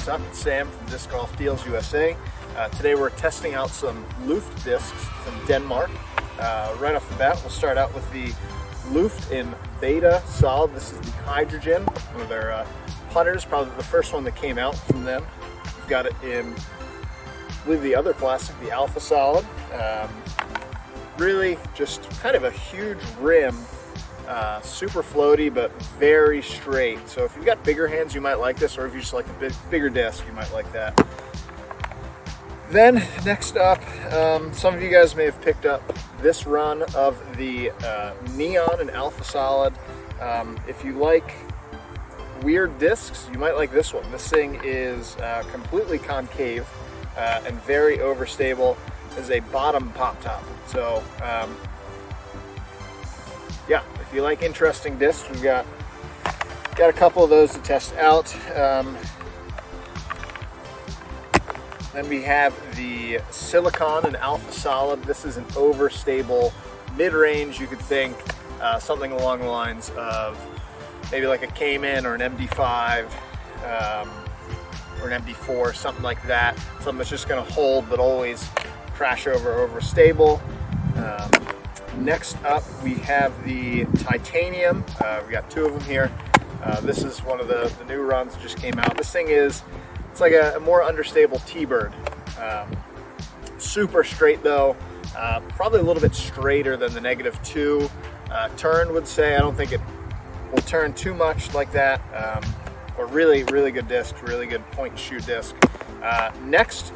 what's up? It's Sam from Disc Golf Deals USA. Today we're testing out some LOFT discs from Denmark. Right off the bat, we'll start out with the LOFT in Beta Solid. This is the hydrogen, one of their putters, probably the first one that came out from them. We've got it in, I believe, the other plastic, the Alpha Solid. Really just kind of a huge rim. Super floaty, but very straight. So if you've got bigger hands, you might like this, or if you just like a bigger disc, you might like that. Then next up, some of you guys may have picked up this run of the Neon and Alpha Solid. If you like weird discs, you might like this one. This thing is completely concave and very overstable as a bottom pop top. So yeah, if you like interesting discs, we've got a couple of those to test out. Then we have the Silicon and Alpha Solid. This is an overstable mid-range. You could think something along the lines of maybe like a Cayman or an MD5 or an MD4, something like that. Something that's just going to hold but always crash overstable. Next up, we have the Titanium. We got two of them here. This is one of the new runs that just came out. This thing it's like a more understable T-bird. Super straight though, probably a little bit straighter than the -2 turn would say. I don't think it will turn too much like that, but really good disc, really good point and shoot disc. Next,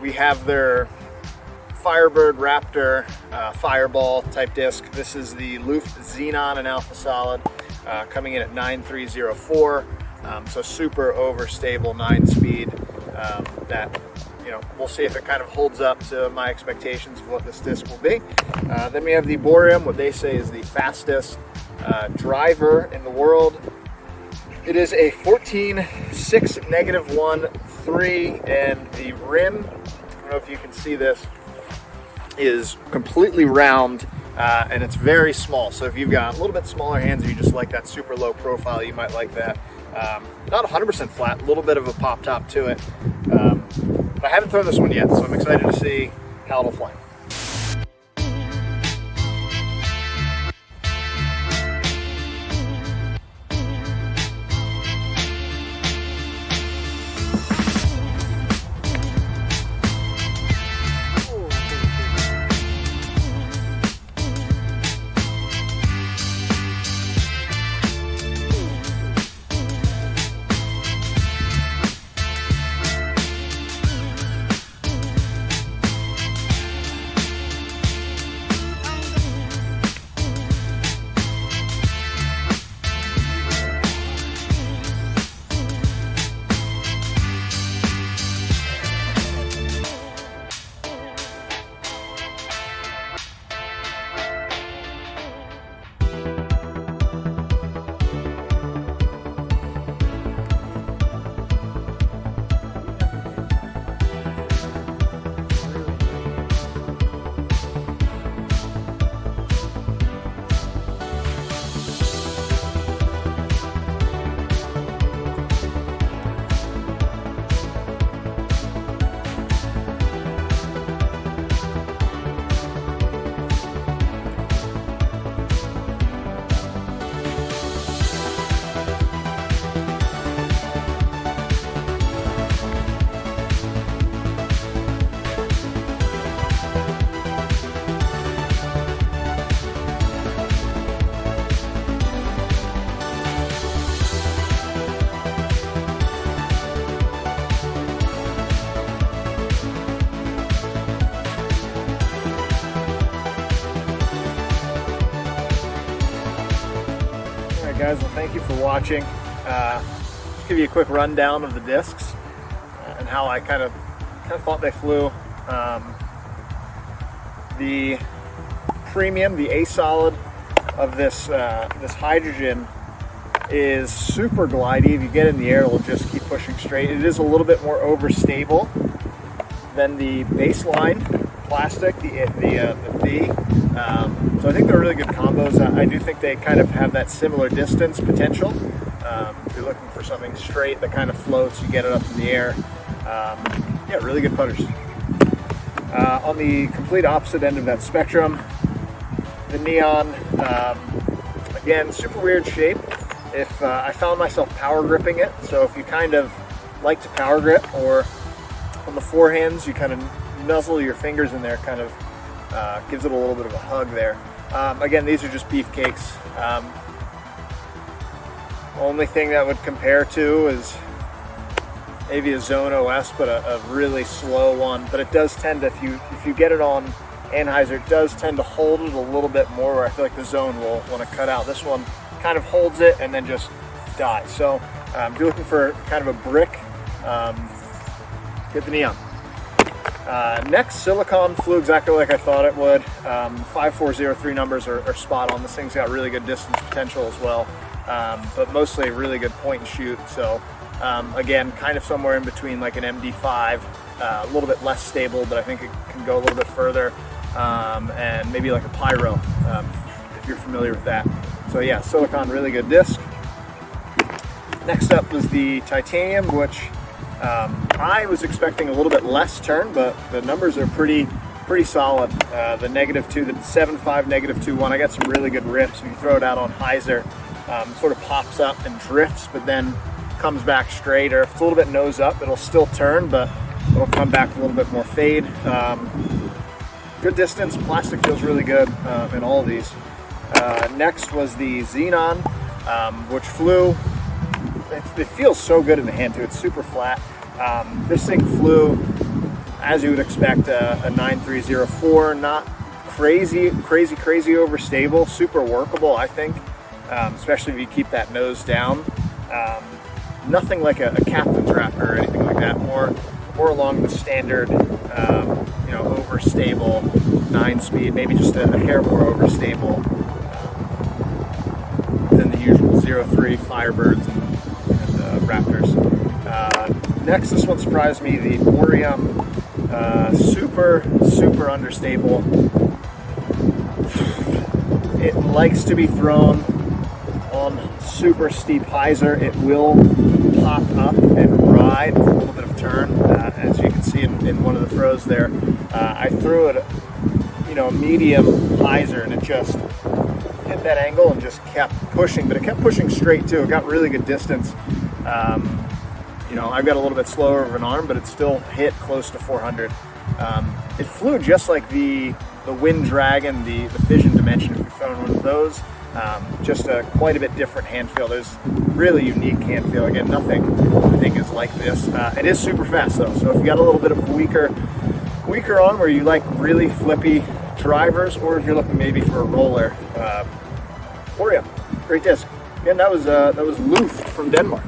we have their Firebird Raptor Fireball type disc. This is the LOFT Xenon and Alpha Solid, coming in at 9304. So super overstable 9-speed. That, you know, we'll see if it kind of holds up to my expectations of what this disc will be. Then we have the Boreum, what they say is the fastest driver in the world. It is a 14.6 -1.3, and the rim, I don't know if you can see this, is completely round, and it's very small. So if you've got a little bit smaller hands or you just like that super low profile, you might like that. Not 100% flat, a little bit of a pop top to it. But I haven't thrown this one yet, so I'm excited to see how it'll fly. Guys, well, thank you for watching. Just give you a quick rundown of the discs and how I kind of thought they flew. The premium, the A Solid of this this hydrogen is super glidey. If you get in the air, it'll just keep pushing straight. It is a little bit more overstable than the baseline plastic, the B. So I think they're really good combos. I do think they kind of have that similar distance potential. If you're looking for something straight that kind of floats, you get it up in the air. Yeah, really good putters. On the complete opposite end of that spectrum, the Neon, again, super weird shape. If I found myself power gripping it, so if you kind of like to power grip, or on the forehands, you kind of nuzzle your fingers in there, kind of gives it a little bit of a hug there. Again, these are just beefcakes. Only thing that would compare to is maybe a Zone OS, but a really slow one. But it does tend to, if you get it on Anheuser, it does tend to hold it a little bit more, where I feel like the Zone will want to cut out. This one kind of holds it and then just dies. So if you're looking for kind of a brick, get the Neon. Next, Silicon flew exactly like I thought it would. 5403 numbers are spot on. This thing's got really good distance potential as well, but mostly a really good point and shoot. So again, kind of somewhere in between like an MD5, a little bit less stable, but I think it can go a little bit further, and maybe like a Pyro, if you're familiar with that. So yeah, Silicon, really good disc. Next up was the Titanium, which I was expecting a little bit less turn, but the numbers are pretty solid. The -2, the 7.5, -2.1, I got some really good rips. If you throw it out on hyzer, sort of pops up and drifts, but then comes back straight, or if it's a little bit nose up, it'll still turn, but it'll come back a little bit more fade. Good distance, plastic feels really good in all of these. Next was the Xenon, which flew. It feels so good in the hand too. It's super flat. This thing flew, as you would expect, a 9304. Not crazy overstable. Super workable, I think, especially if you keep that nose down. Nothing like a captain's wrap or anything like that. More along the standard, overstable 9-speed. Maybe just a hair more overstable than the usual 03 Firebirds and Raptors. Next, this one surprised me, the Orium, super understable. It likes to be thrown on super steep hyzer. It will pop up and ride with a little bit of turn, as you can see in one of the throws there. I threw it, a medium hyzer, and it just hit that angle and just kept pushing, but it kept pushing straight too. It got really good distance. I've got a little bit slower of an arm, but it still hit close to 400. It flew just like the Wind Dragon, the Fission Dimension, if you've found one of those. Just quite a bit different hand feel. There's really unique hand feel. Again, nothing I think is like this. It is super fast though, so if you got a little bit of a weaker arm, where you like really flippy drivers, or if you're looking maybe for a roller, Orium, great disc. Again, that was LOFT from Denmark.